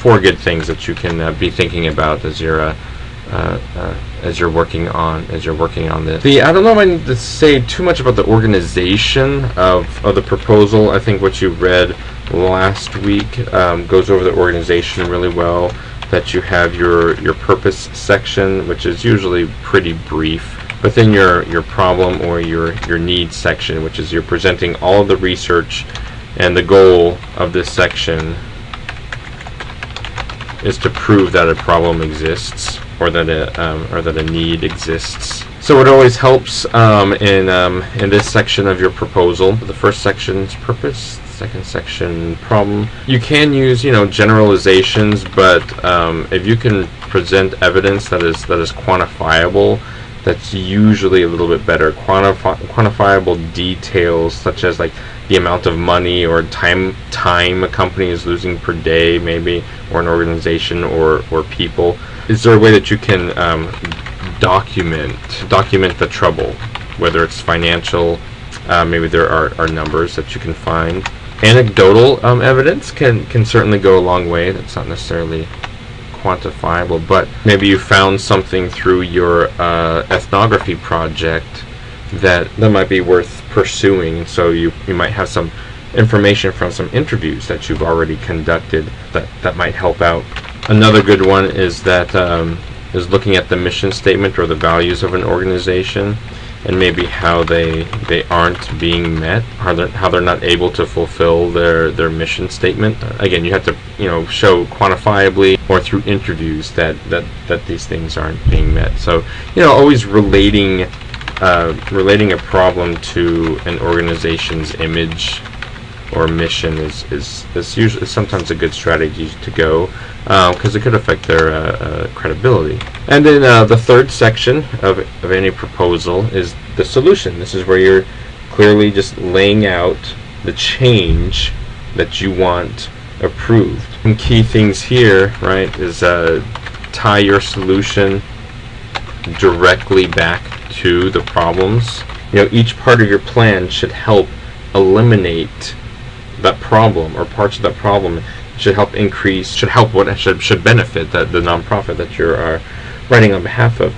four good things that you can be thinking about as you're working on this. I don't know if I need to say too much about the organization of the proposal. I think what you read last week goes over the organization really well. That you have your purpose section, which is usually pretty brief, but then your problem or your needs section, which is you're presenting all of the research, and the goal of this section is to prove that a problem exists or that a need exists. So it always helps in this section of your proposal. The first section is purpose. Second section, problem. You can use, generalizations, but if you can present evidence that is quantifiable, that's usually a little bit better. Quantifiable details, such as like the amount of money or time a company is losing per day, maybe, or an organization or people. Is there a way that you can document the trouble, whether it's financial? Maybe there are numbers that you can find. Anecdotal evidence can certainly go a long way. That's not necessarily quantifiable, but maybe you found something through your ethnography project that might be worth pursuing. So you might have some information from some interviews that you've already conducted that might help out. Another good one is that is looking at the mission statement or the values of an organization, and maybe how they aren't being met, how they're not able to fulfill their mission statement. Again, you have to show quantifiably or through interviews that these things aren't being met. So always relating a problem to an organization's image or mission is usually sometimes a good strategy to go, because it could affect their credibility. And then the third section of any proposal is the solution. This is where you're clearly just laying out the change that you want approved. Some key things here, right, is tie your solution directly back to the problems. Each part of your plan should help eliminate that problem, or parts of that problem should benefit the nonprofit that you're writing on behalf of.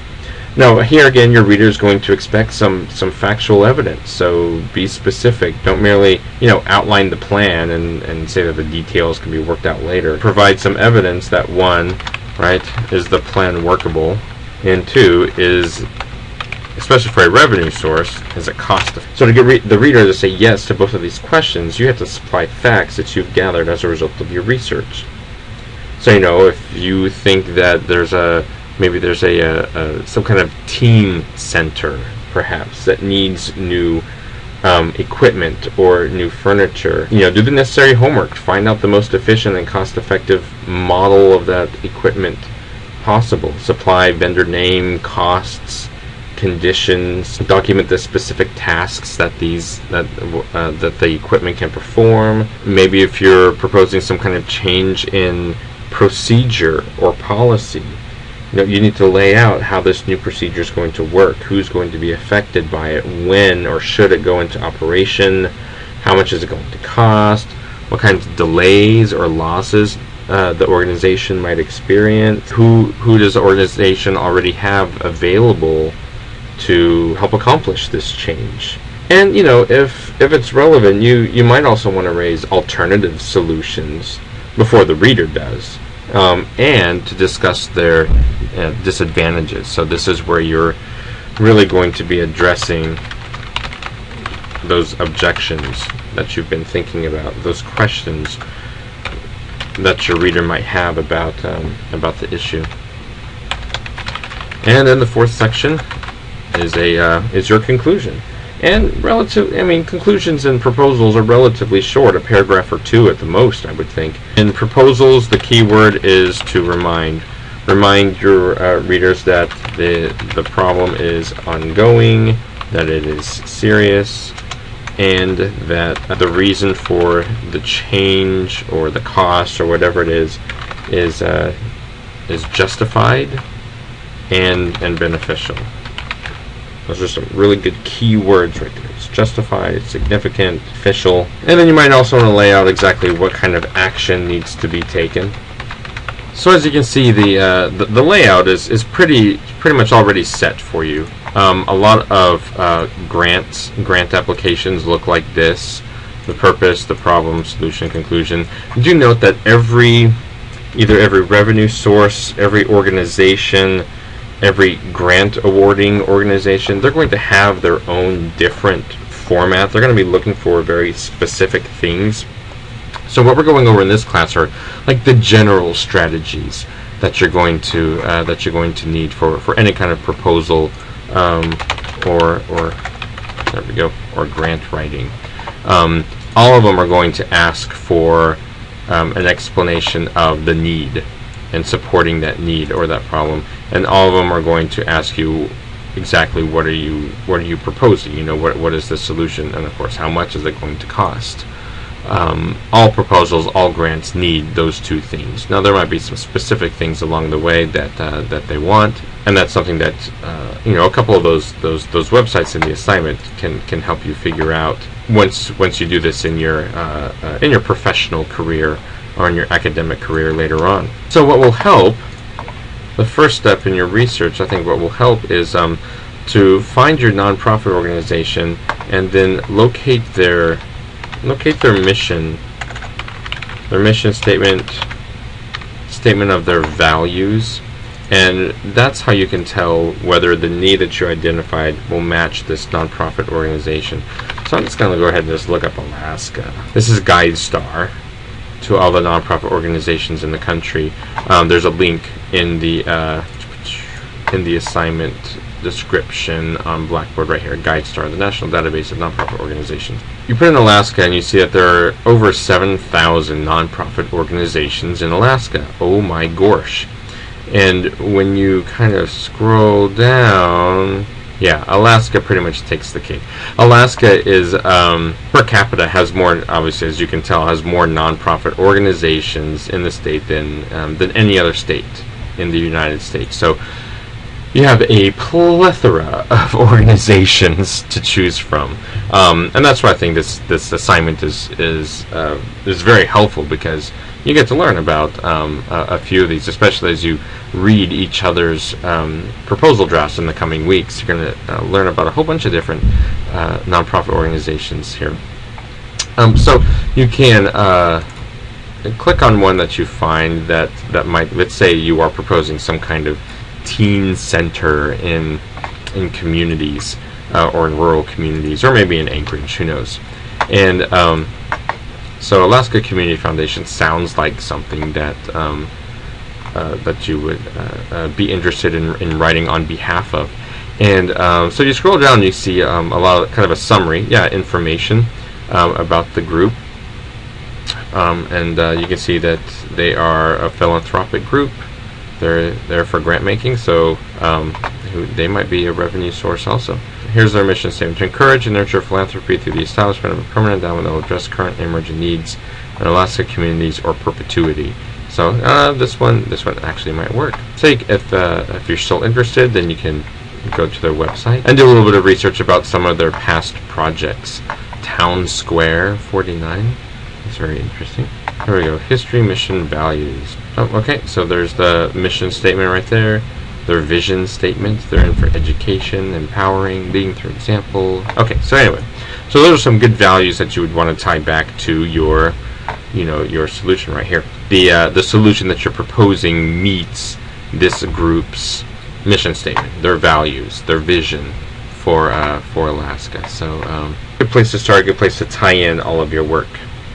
Now, here again, your reader is going to expect some factual evidence, so be specific. Don't merely outline the plan and say that the details can be worked out later. Provide some evidence that, one, right, is the plan workable, and two, is, especially for a revenue source, is it cost effective. So to get the reader to say yes to both of these questions, you have to supply facts that you've gathered as a result of your research. So if you think that there's some kind of team center, perhaps, that needs new equipment or new furniture, do the necessary homework. Find out the most efficient and cost-effective model of that equipment possible. Supply vendor name, costs, conditions. Document the specific tasks that the equipment can perform. Maybe if you're proposing some kind of change in procedure or policy, you need to lay out how this new procedure is going to work, who's going to be affected by it, when or should it go into operation, how much is it going to cost, what kinds of delays or losses the organization might experience, who does the organization already have available to help accomplish this change. And if it's relevant, you might also want to raise alternative solutions before the reader does, and to discuss their disadvantages. So this is where you're really going to be addressing those objections that you've been thinking about, those questions that your reader might have about the issue. And then the fourth section is your conclusion. And conclusions and proposals are relatively short, a paragraph or two at the most, I would think. In proposals, the key word is to remind your readers that the problem is ongoing, that it is serious, and that the reason for the change or the cost or whatever it is justified and beneficial. Those are some really good key words right there. It's justified, it's significant, official. And then you might also want to lay out exactly what kind of action needs to be taken. So as you can see, the layout is pretty much already set for you. A lot of grant applications look like this: the purpose, the problem, solution, conclusion. Do note that either every revenue source, every organization, every grant awarding organization, they're going to have their own different format. They're going to be looking for very specific things. So what we're going over in this class are like the general strategies that you're going to need for any kind of proposal or there we go, or grant writing. All of them are going to ask for an explanation of the need and supporting that need or that problem, and all of them are going to ask you exactly what are you proposing. You know, what is the solution, and of course how much is it going to cost. All proposals, all grants need those two things. Now there might be some specific things along the way that they want, and that's something that a couple of those websites in the assignment can help you figure out once you do this in your professional career or in your academic career later on. So what will help, the first step in your research, I think what will help is to find your nonprofit organization and then locate their mission, statement of their values, and that's how you can tell whether the need that you identified will match this nonprofit organization. So I'm just going to go ahead and just look up Alaska. This is GuideStar to all the nonprofit organizations in the country. There's a link in the assignment description on Blackboard right here. GuideStar, the National Database of Nonprofit Organizations. You put in Alaska and you see that there are over 7,000 nonprofit organizations in Alaska. Oh my gosh. And when you kind of scroll down, yeah, Alaska pretty much takes the cake. Alaska is per capita has more, obviously, as you can tell, has more nonprofit organizations in the state than any other state in the United States. So you have a plethora of organizations to choose from, and that's why I think this assignment is very helpful, because you get to learn about a few of these, especially as you read each other's proposal drafts in the coming weeks. You're going to learn about a whole bunch of different nonprofit organizations here. So you can click on one that you find that might, let's say you are proposing some kind of teen center in communities or in rural communities, or maybe in Anchorage, who knows. And so Alaska Community Foundation sounds like something that that you would be interested in writing on behalf of. And so you scroll down and you see a lot of kind of a summary, information about the group. And you can see that they are a philanthropic group. They're there for grant making, so they might be a revenue source also. Here's their mission statement: to encourage and nurture philanthropy through the establishment of a permanent endowment that will address current and emerging needs in Alaska communities or perpetuity. So this one actually might work. So if you're still interested, then you can go to their website and do a little bit of research about some of their past projects. Town Square 49. That's very interesting. Here we go. History, mission, values. Oh, okay, so there's the mission statement right there. Their vision statement. They're in for education, empowering, leading through example. Okay, so anyway, so those are some good values that you would want to tie back to your, your solution right here. The solution that you're proposing meets this group's mission statement, their values, their vision for Alaska. So good place to start. Good place to tie in all of your work.